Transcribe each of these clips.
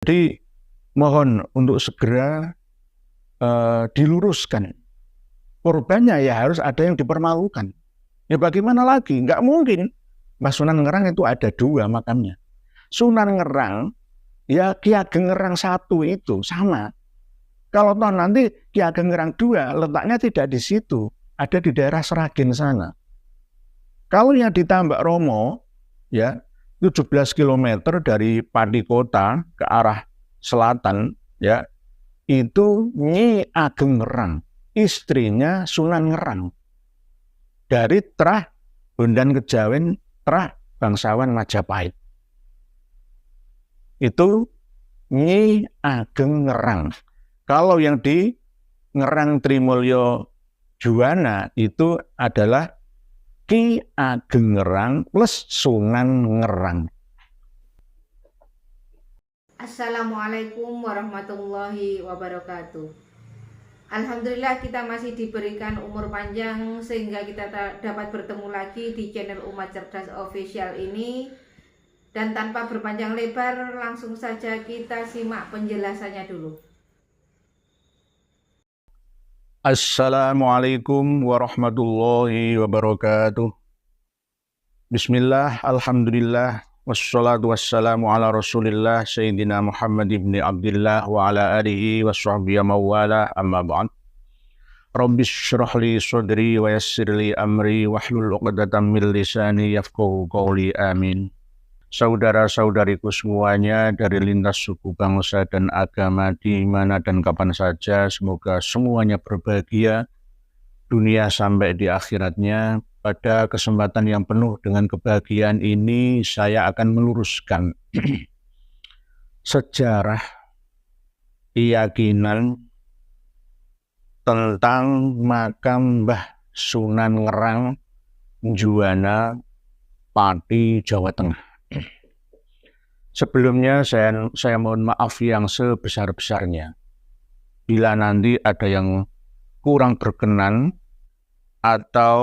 Jadi mohon untuk segera diluruskan. Korbannya ya harus ada yang dipermalukan. Ya bagaimana lagi? Nggak mungkin. Mbah Sunan Ngerang itu ada 2 makamnya. Sunan Ngerang, ya Ki Ageng Ngerang 1 itu sama. Kalau toh nanti Ki Ageng Ngerang 2 letaknya tidak di situ, ada di daerah Seragen sana. Kalau yang di Tambak Romo, ya 17 km dari Pati Kota ke arah selatan, ya itu Nyi Ageng Ngerang, istrinya Sunan Ngerang. Dari Trah Bondan Kejawen, Trah bangsawan Majapahit. Itu Nyi Ageng Ngerang. Kalau yang di Ngerang Trimulyo Juwana itu adalah Ki Ageng Ngerang plus Sunan Ngerang. Assalamualaikum warahmatullahi wabarakatuh. Alhamdulillah kita masih diberikan umur panjang sehingga kita dapat bertemu lagi di channel Umat Cerdas Official ini. Dan tanpa berpanjang lebar, langsung saja kita simak penjelasannya dulu. Assalamualaikum warahmatullahi wabarakatuh. Bismillah, alhamdulillah, wassalatu wassalamu ala rasulillah Sayyidina Muhammad ibn Abdillah wa ala alihi wa sahbihi mawala amma ba'd. Rabbi syrah li sadri wa yassir li amri wahlul uqdatan min lisani yafqahu qawli, amin. Saudara-saudariku semuanya dari lintas suku, bangsa, dan agama di mana dan kapan saja, semoga semuanya berbahagia dunia sampai di akhiratnya. Pada kesempatan yang penuh dengan kebahagiaan ini, saya akan meluruskan sejarah keyakinan tentang makam Mbah Sunan Ngerang Juwana, Pati, Jawa Tengah. Sebelumnya saya mohon maaf yang sebesar-besarnya bila nanti ada yang kurang berkenan atau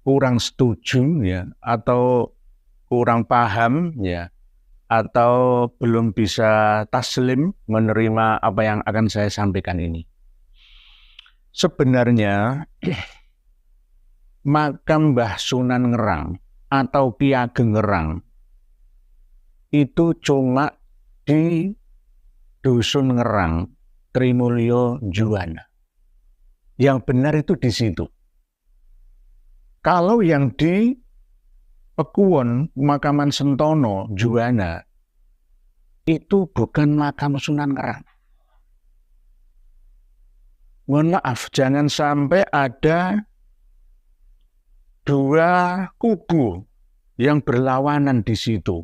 kurang setuju, ya, atau kurang paham, ya, atau belum bisa taslim menerima apa yang akan saya sampaikan ini. Sebenarnya makam Mbah Sunan Ngerang atau Ki Ageng Ngerang itu cuma di Dusun Ngerang, Trimulyo Juwana. Yang benar itu di situ. Kalau yang di Pekuwon, Pemakaman Sentono, Juwana, itu bukan makam Sunan Ngerang. Mohon maaf, jangan sampai ada 2 kubu yang berlawanan di situ.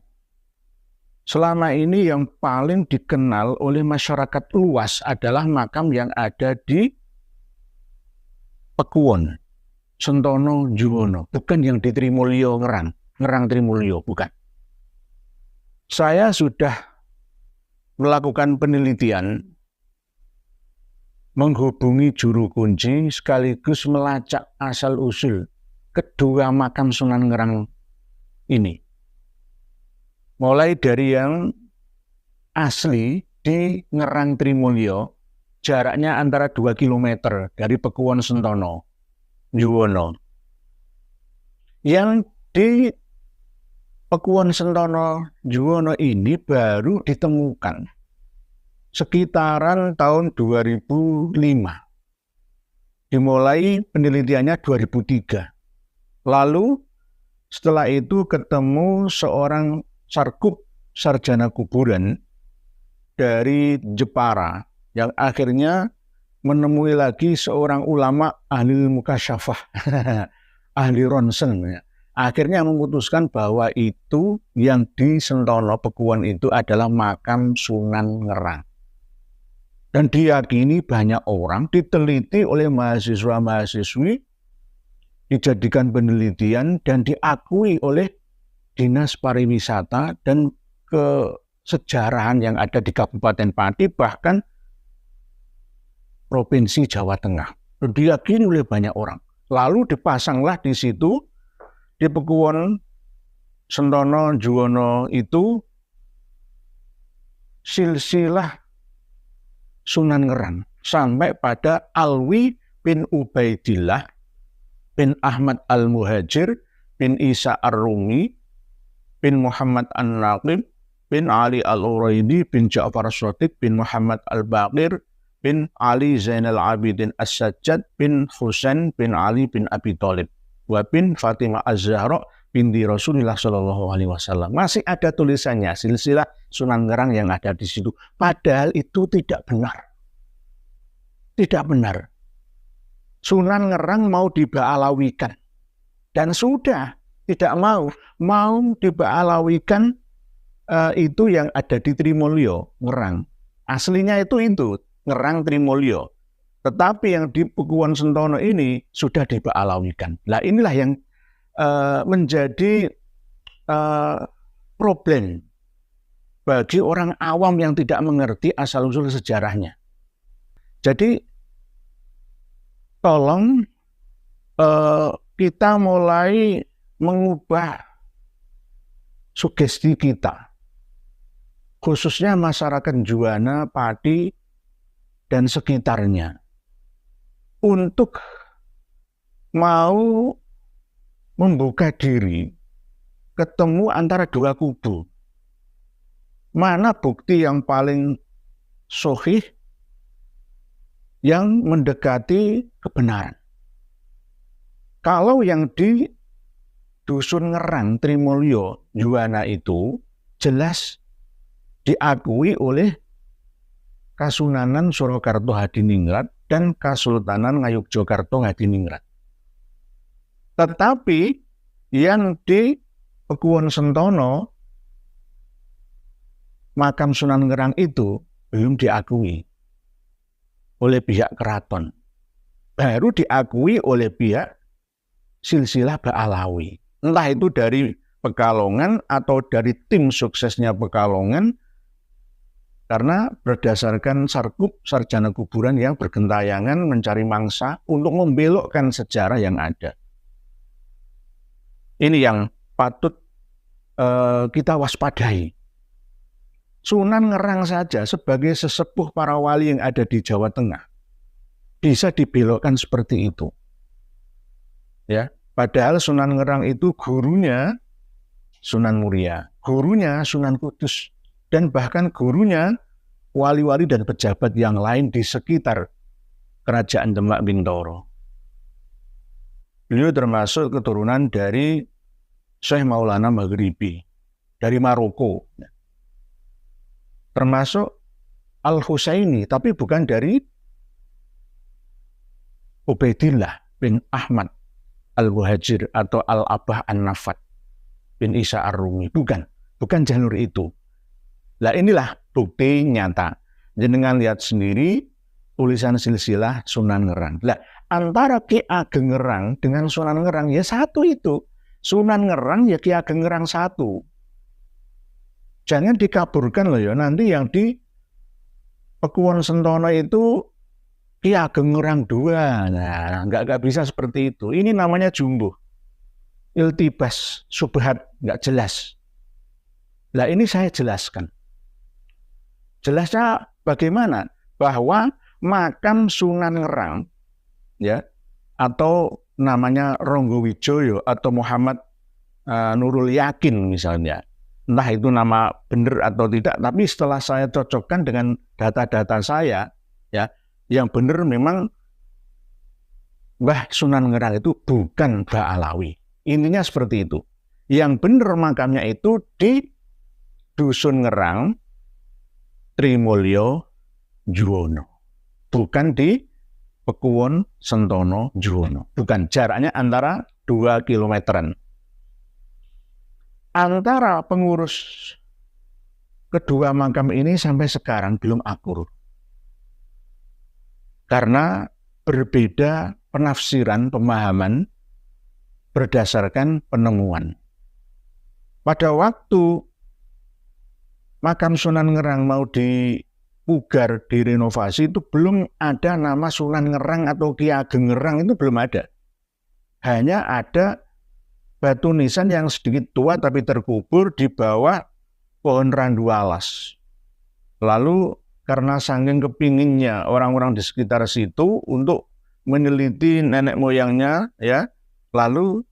Selama ini yang paling dikenal oleh masyarakat luas adalah makam yang ada di Pekuwon, Sentono, Juwono, bukan yang di Trimulyo Ngerang, Ngerang Trimulyo, bukan. Saya sudah melakukan penelitian, menghubungi juru kunci sekaligus melacak asal-usul kedua makam Sunan Ngerang ini. Mulai dari yang asli di Ngerang Trimulyo, jaraknya antara 2 km dari Pekuwon Sentono, Juwono. Yang di Pekuwon Sentono, Juwono ini baru ditemukan sekitaran tahun 2005. Dimulai penelitiannya 2003. Lalu setelah itu ketemu seorang sarjana kuburan dari Jepara yang akhirnya menemui lagi seorang ulama ahli mukasyafah, ahli ronsen. Akhirnya memutuskan bahwa itu yang di Sentono Pekuwon itu adalah makam Sunan Ngerang. Dan diyakini banyak orang, diteliti oleh mahasiswa-mahasiswi, dijadikan penelitian dan diakui oleh Dinas Pariwisata dan kesejarahan yang ada di Kabupaten Pati, bahkan Provinsi Jawa Tengah. Diyakini oleh banyak orang. Lalu dipasanglah di situ, di Pekuwon Sentono Juwono itu silsilah Sunan Ngerang sampai pada Alwi bin Ubaidillah bin Ahmad Al-Muhajir bin Isa Ar-Rumi bin Muhammad An-Naqib bin Ali Al-Uraidi bin Ja'far As-Shadiq bin Muhammad Al-Baqir bin Ali Zainal Abidin As-Sajjad bin Husain bin Ali bin Abi Thalib wa bin Fatimah Az-Zahra binti Rasulullah Shallallahu Alaihi Wasallam. Masih ada tulisannya silsilah Sunan Ngerang yang ada di situ. Padahal itu tidak benar. Tidak benar. Sunan Ngerang mau diba'alawikan. Dan sudah tidak mau diba'alawikan itu yang ada di Trimulyo, Ngerang. Aslinya itu Ngerang Trimulyo. Tetapi yang di Pekuon Sentono ini sudah diba'alawikan. Nah inilah yang menjadi problem bagi orang awam yang tidak mengerti asal-usul sejarahnya. Jadi tolong kita mulai mengubah sugesti kita, khususnya masyarakat Juwana, Pati, dan sekitarnya, untuk mau membuka diri, ketemu antara dua kubu. Mana bukti yang paling sahih, yang mendekati kebenaran. Kalau yang di Dusun Ngerang, Trimulyo, Juwana itu jelas diakui oleh Kasunanan Surakarta Hadiningrat dan Kasultanan Ngayogyakarta Hadiningrat. Tetapi yang di Pekuon Sentono, makam Sunan Ngerang itu belum diakui oleh pihak keraton. Baru diakui oleh pihak silsilah Ba'alawi. Entah itu dari Pekalongan atau dari tim suksesnya Pekalongan, karena berdasarkan sarjana kuburan yang bergentayangan mencari mangsa untuk membelokkan sejarah yang ada. Ini yang patut kita waspadai. Sunan Ngerang saja sebagai sesepuh para wali yang ada di Jawa Tengah bisa dibelokkan seperti itu. Ya, padahal Sunan Ngerang itu gurunya Sunan Muria, gurunya Sunan Kudus, dan bahkan gurunya wali-wali dan pejabat yang lain di sekitar Kerajaan Demak Bintoro. Beliau termasuk keturunan dari Syekh Maulana Maghribi, dari Maroko. Termasuk Al-Husaini, tapi bukan dari Ubaidillah bin Ahmad Al-Muhajir atau Al-Abah An-Nafat bin Isa Ar-Rumi. Bukan jalur itu. Nah inilah bukti nyata. Jenengan lihat sendiri tulisan silsilah Sunan Ngerang. Nah, antara Ki Ageng Ngerang dengan Sunan Ngerang ya satu itu. Sunan Ngerang ya Ki Ageng Ngerang satu. Jangan dikaburkan loh ya, nanti yang di Pekuon Sentono itu Ki Ageng Ngerang 2. Nah, nggak bisa seperti itu. Ini namanya jumbo. Iltibas, subhat, nggak jelas. Nah ini saya jelaskan. Jelasnya bagaimana? Bahwa makam Sunan Ngerang, ya, atau namanya Ronggo Wijoyo atau Muhammad Nurul Yakin misalnya, entah itu nama benar atau tidak, tapi setelah saya cocokkan dengan data-data saya, ya, yang benar memang Mbah Sunan Ngerang itu bukan Ba'alawi. Intinya seperti itu. Yang benar makamnya itu di Dusun Ngerang, Trimulyo, Juwono. Bukan di Pekuon Sentono, Juwono. Bukan, jaraknya antara 2 kilometeran. Antara pengurus kedua makam ini sampai sekarang belum akur. Karena berbeda penafsiran, pemahaman berdasarkan penemuan. Pada waktu makam Sunan Ngerang mau dipugar, direnovasi, itu belum ada nama Sunan Ngerang atau Ki Ageng Ngerang, itu belum ada. Hanya ada batu nisan yang sedikit tua tapi terkubur di bawah pohon randu alas. Lalu karena saking kepinginnya orang-orang di sekitar situ untuk meneliti nenek moyangnya, ya, lalu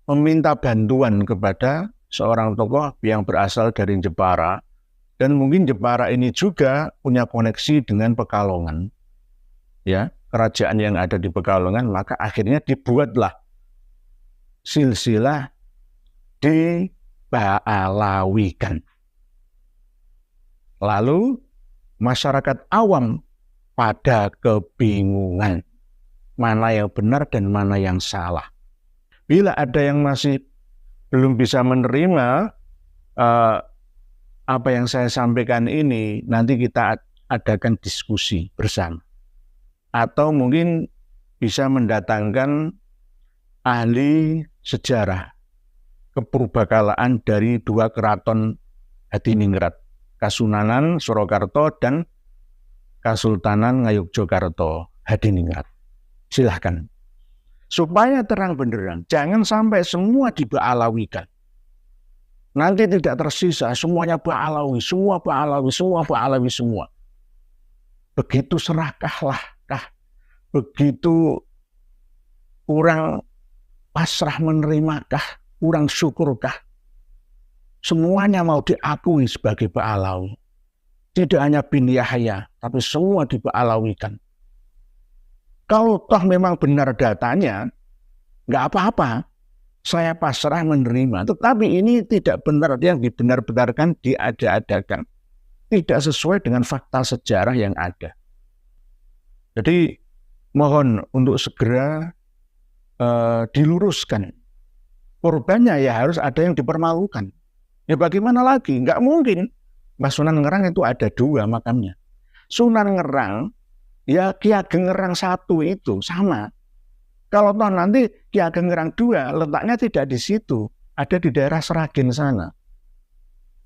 meminta bantuan kepada seorang tokoh yang berasal dari Jepara, dan mungkin Jepara ini juga punya koneksi dengan Pekalongan, ya, kerajaan yang ada di Pekalongan. Maka akhirnya dibuatlah silsilah diba'alawikan. Lalu masyarakat awam pada kebingungan mana yang benar dan mana yang salah. Bila ada yang masih belum bisa menerima apa yang saya sampaikan ini, nanti kita adakan diskusi bersama. Atau mungkin bisa mendatangkan ahli sejarah kepurbakalaan dari dua keraton Hadiningrat, Kasunanan Surakarta dan Kasultanan Ngayogyakarta Hadiningrat. Silahkan. Supaya terang benderang, jangan sampai semua diba'alawikan. Nanti tidak tersisa, semuanya ba'alawi, semua ba'alawi, semua ba'alawi semua. Begitu serakahlah kah? Begitu kurang pasrah menerimakah? Kurang syukurkah? Semuanya mau diakui sebagai ba'alawi. Tidak hanya bin Yahya, tapi semua diba'alawikan. Kalau toh memang benar datanya, nggak apa-apa. Saya pasrah menerima. Tetapi ini tidak benar yang dibenar-benarkan, diada-adakan. Tidak sesuai dengan fakta sejarah yang ada. Jadi mohon untuk segera diluruskan. Korbannya ya harus ada yang dipermalukan. Ya bagaimana lagi? Nggak mungkin. Mbah Sunan Ngerang itu ada dua makamnya. Sunan Ngerang, ya Ki Ageng Ngerang 1 itu sama. Kalau toh nanti Ki Ageng Ngerang 2 letaknya tidak di situ, ada di daerah Seragen sana.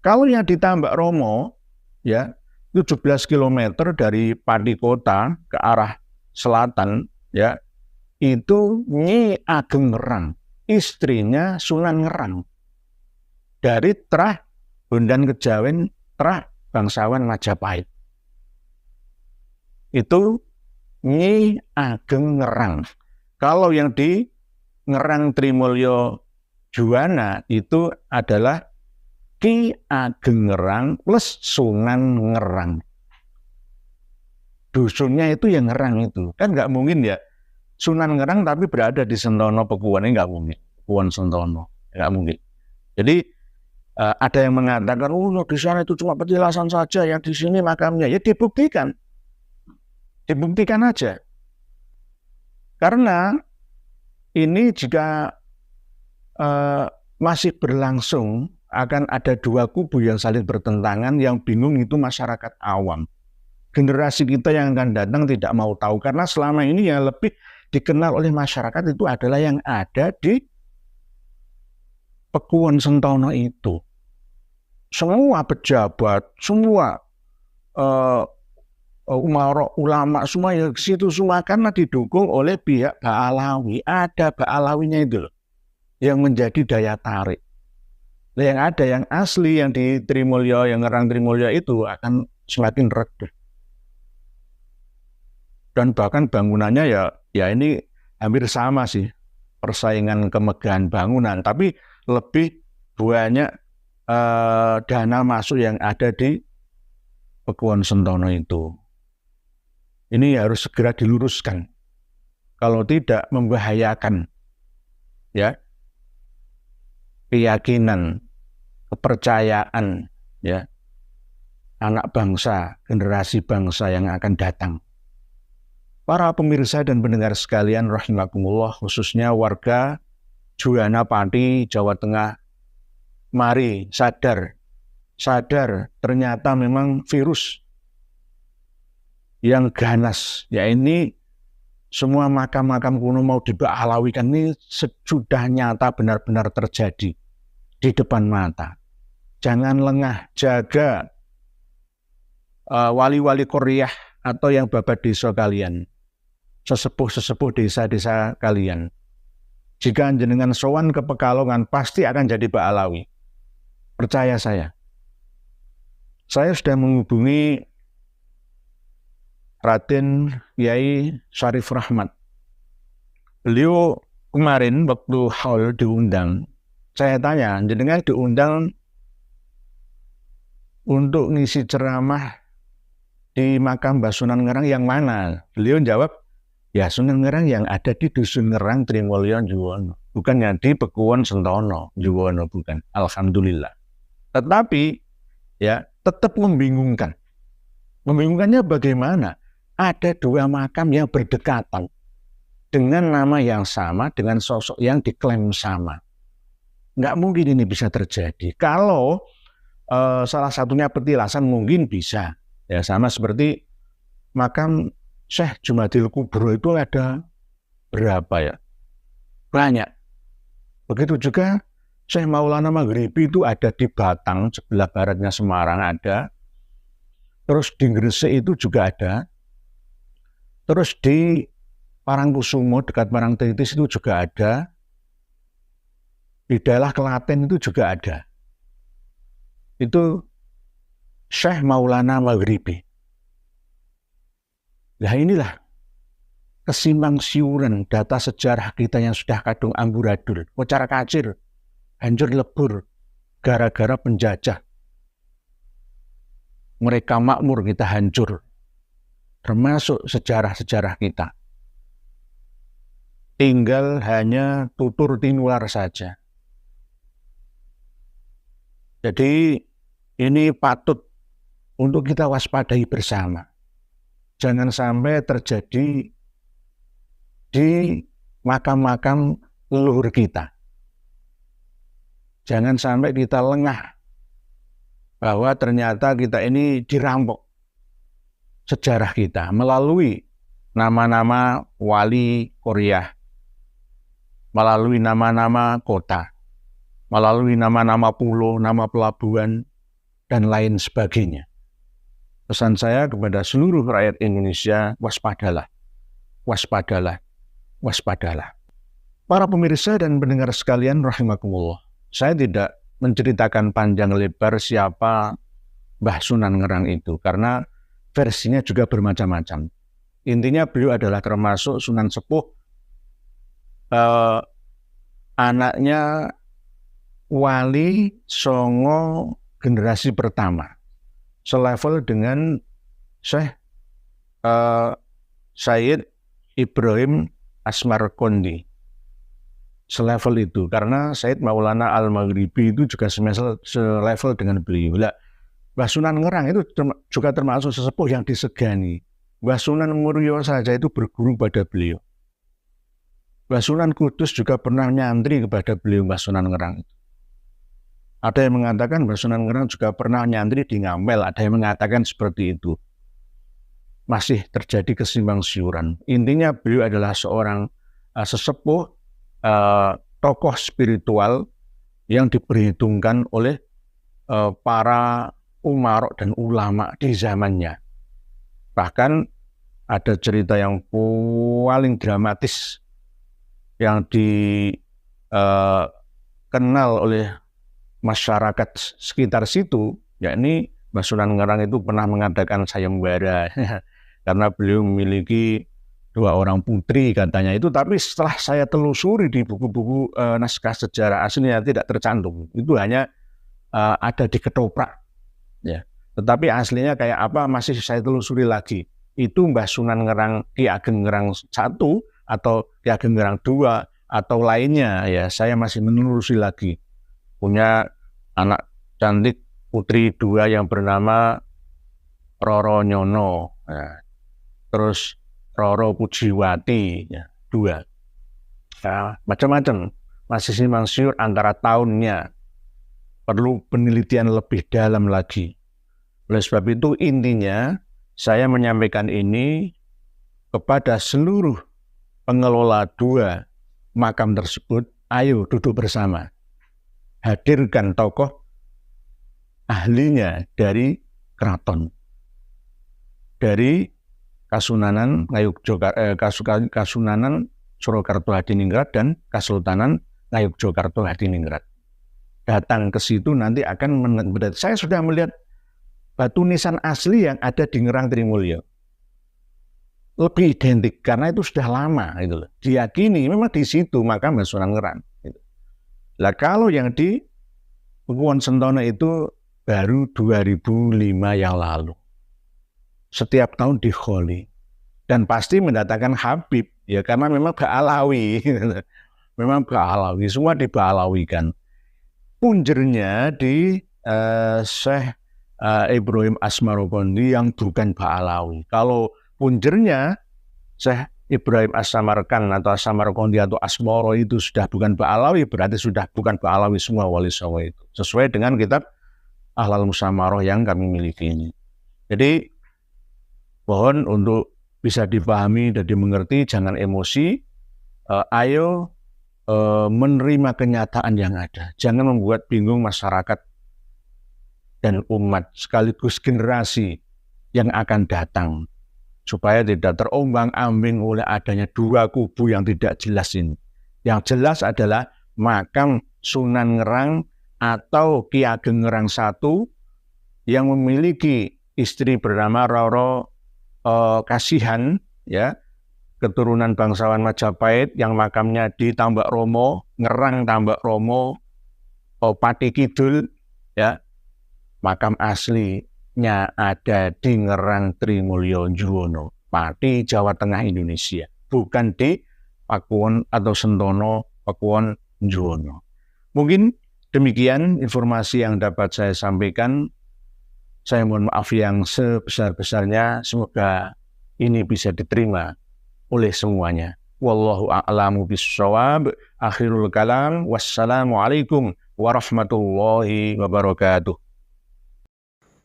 Kalau yang di Tambak Romo, ya 17 km dari Pati Kota ke arah selatan, ya itu Nyi Ageng Ngerang, istrinya Sunan Ngerang. Dari Trah Bondan Kejawen, Trah bangsawan Majapahit. Itu Nyi Ageng Ngerang. Kalau yang di Ngerang Trimulyo Juwana itu adalah Ki Ageng Ngerang plus Sunan Ngerang. Dusunnya itu yang Ngerang itu. Kan nggak mungkin ya Sunan Ngerang tapi berada di Sentono Pekuan, ini nggak mungkin. Pekuan Sentono, nggak mungkin. Jadi ada yang mengatakan, oh di sana itu cuma petilasan saja, yang di sini makamnya. Ya dibuktikan. Dibuktikan aja. Karena ini jika masih berlangsung, akan ada dua kubu yang saling bertentangan, yang bingung itu masyarakat awam. Generasi kita yang akan datang tidak mau tahu, karena selama ini yang lebih dikenal oleh masyarakat itu adalah yang ada di Pekuan Sentono itu. Semua pejabat, semua ulama, semua yang ke situ semua karena didukung oleh pihak Ba'alawi. Ada Ba'alawinya itu loh, yang menjadi daya tarik. Yang ada yang asli, yang di Trimulyo, yang Ngerang Trimulyo itu akan semakin redup. Dan bahkan bangunannya ya ini hampir sama sih, persaingan kemegahan bangunan, tapi lebih banyak dana masuk yang ada di Pekuan Sentono itu. Ini harus segera diluruskan. Kalau tidak membahayakan ya keyakinan, kepercayaan ya anak bangsa, generasi bangsa yang akan datang. Para pemirsa dan pendengar sekalian rahimakumullah, khususnya warga Juwana Pati, Jawa Tengah, mari sadar ternyata memang virus yang ganas, ya ini semua makam-makam kuno mau diba'alawikan ini sudah nyata benar-benar terjadi di depan mata. Jangan lengah, jaga wali-wali Koryah atau yang babat desa kalian, sesepuh-sesepuh desa-desa kalian. Jika jenengan sowan ke Pekalongan, pasti akan jadi Ba'alawi. Percaya saya. saya sudah menghubungi Raden Kiai Syarif Rahmat. Beliau kemarin waktu haul diundang, saya tanya, jenengan diundang untuk ngisi ceramah di makam Mbah Sunan Ngerang yang mana? Beliau jawab, ya Sunan Ngerang yang ada di Dusun Ngerang Tringolyo Juwono, bukannya di Pekuwon Sentono Juwono, bukan. Alhamdulillah. Tetapi ya tetap membingungkan. Membingungkannya bagaimana? Ada dua makam yang berdekatan dengan nama yang sama, dengan sosok yang diklaim sama. Nggak mungkin ini bisa terjadi. Kalau salah satunya petilasan mungkin bisa. Ya sama seperti makam Syekh Jumadil Kubro itu ada berapa ya? Banyak. Begitu juga Syekh Maulana Maghribi itu ada di Batang, sebelah baratnya Semarang ada. Terus di Gresik itu juga ada. Terus di Parangkusumo dekat Parangtritis itu juga ada. Di daerah Klaten itu juga ada. Itu Syekh Maulana Maghribi. Nah inilah kesimpang siuran data sejarah kita yang sudah kadung amburadul, kocar kacir, hancur lebur, gara-gara penjajah. Mereka makmur, kita hancur. Termasuk sejarah-sejarah kita. Tinggal hanya tutur tinular saja. Jadi ini patut untuk kita waspadai bersama. Jangan sampai terjadi di makam-makam leluhur kita. Jangan sampai kita lengah bahwa ternyata kita ini dirampok sejarah kita melalui nama-nama wali Korea, melalui nama-nama kota, melalui nama-nama pulau, nama pelabuhan, dan lain sebagainya. Pesan saya kepada seluruh rakyat Indonesia, waspadalah, waspadalah, waspadalah. Para pemirsa dan pendengar sekalian rahimakumullah, saya tidak menceritakan panjang lebar siapa Mbah Sunan Ngerang itu, karena versinya juga bermacam-macam. Intinya beliau adalah termasuk Sunan Sepuh, anaknya Wali Songo generasi pertama, selevel dengan Syekh Sayyid Ibrahim Asmarkondi. Selevel itu, karena Sayyid Maulana Al-Maghribi itu juga selevel dengan beliau. Mbah Sunan Ngerang itu juga termasuk sesepuh yang disegani. Mbah Sunan Muria saja itu berguru pada beliau. Mbah Sunan Kudus juga pernah nyantri kepada beliau, Mbah Sunan Ngerang. Ada yang mengatakan Mbah Sunan Ngerang juga pernah nyantri di Ngamel, ada yang mengatakan seperti itu. Masih terjadi kesimpang siuran. Intinya beliau adalah seorang sesepuh, tokoh spiritual yang diperhitungkan oleh para umarok dan ulama di zamannya. Bahkan ada cerita yang paling dramatis yang dikenal oleh masyarakat sekitar situ, yakni Mbah Sunan Ngerang itu pernah mengadakan sayembara karena beliau memiliki 2 orang putri katanya itu, tapi setelah saya telusuri di buku-buku naskah sejarah aslinya tidak tercantum. Itu hanya ada di ketoprak. Ya, tetapi aslinya kayak apa masih saya telusuri lagi. Itu Mbah Sunan Ngerang, Ki Ageng Ngerang 1 atau Ki Ageng Ngerang 2 atau lainnya, ya saya masih menelusuri lagi. Punya anak cantik putri 2 yang bernama Roro Nyono, ya. Terus Roro Pujiwati, ya, 2. Ya, macam-macam. Masih simpang siur antara tahunnya. Perlu penelitian lebih dalam lagi. Oleh sebab itu intinya saya menyampaikan ini kepada seluruh pengelola 2 makam tersebut. Ayo duduk bersama. Hadirkan tokoh ahlinya dari keraton. Dari Kasunanan Kasunanan Surakarta Hadiningrat dan Kasultanan Ngayogyakarta Hadiningrat. Datang ke situ nanti akan saya sudah melihat batu nisan asli yang ada di Ngerang Trimulyo. Lebih identik karena itu sudah lama gitu loh. Diyakini memang di situ makam Sunan Ngerang. Gitu. Lah kalau yang di Pakuwon Sentono itu baru 2005 yang lalu. Setiap tahun dikholi dan pasti mendatangkan Habib ya karena memang Ba'alawi. Memang Ba'alawi, semua diba'alawikan. Punjernya di Syekh Ibrahim Asmarokondi yang bukan Ba'alawi. Kalau punjernya Syekh Ibrahim As-Samarkand atau As-Samarkandi atau Asmoro itu sudah bukan Ba'alawi, berarti sudah bukan Ba'alawi semua wali songo itu. Sesuai dengan kitab Ahlal Musamaroh yang kami miliki ini. Jadi mohon untuk bisa dipahami dan dimengerti, jangan emosi. Ayo menerima kenyataan yang ada. Jangan membuat bingung masyarakat dan umat sekaligus generasi yang akan datang. Supaya tidak terombang-ambing oleh adanya dua kubu yang tidak jelas ini. Yang jelas adalah makam Sunan Ngerang atau Ki Ageng Ngerang I yang memiliki istri bernama Roro Kasihan, ya, keturunan bangsawan Majapahit yang makamnya di Tambak Romo, Ngerang Tambak Romo, Pati Kidul, ya, makam aslinya ada di Ngerang Trimulyo Juwono, Pati, Jawa Tengah, Indonesia, bukan di Pakuwon atau Sentono, Pakuwon Juwono. Mungkin demikian informasi yang dapat saya sampaikan. Saya mohon maaf yang sebesar-besarnya, semoga ini bisa diterima oleh semuanya. Wallahu a'lamu bissawab. Akhirul kalam. Wassalamualaikum warahmatullahi wabarakatuh.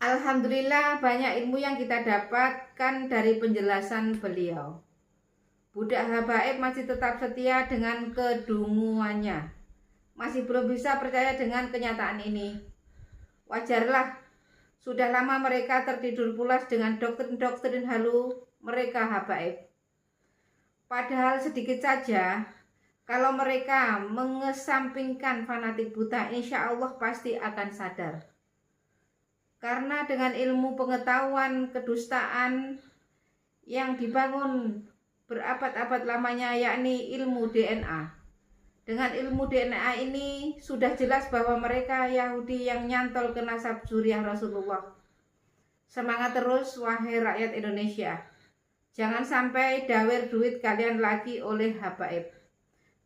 Alhamdulillah banyak ilmu yang kita dapatkan dari penjelasan beliau. Budak habaib masih tetap setia dengan kedunguannya. Masih belum bisa percaya dengan kenyataan ini. Wajarlah, sudah lama mereka tertidur pulas dengan doktrin-doktrin halu mereka habaib. Padahal sedikit saja, kalau mereka mengesampingkan fanatik buta, insya Allah pasti akan sadar. Karena dengan ilmu pengetahuan kedustaan yang dibangun berabad-abad lamanya, yakni ilmu DNA. Dengan ilmu DNA ini sudah jelas bahwa mereka Yahudi yang nyantol ke nasab zuriat Rasulullah. Semangat terus wahai rakyat Indonesia. Jangan sampai dawer duit kalian lagi oleh habaib.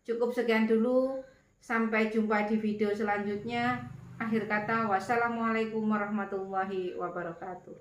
Cukup sekian dulu. Sampai jumpa di video selanjutnya. Akhir kata, wassalamualaikum warahmatullahi wabarakatuh.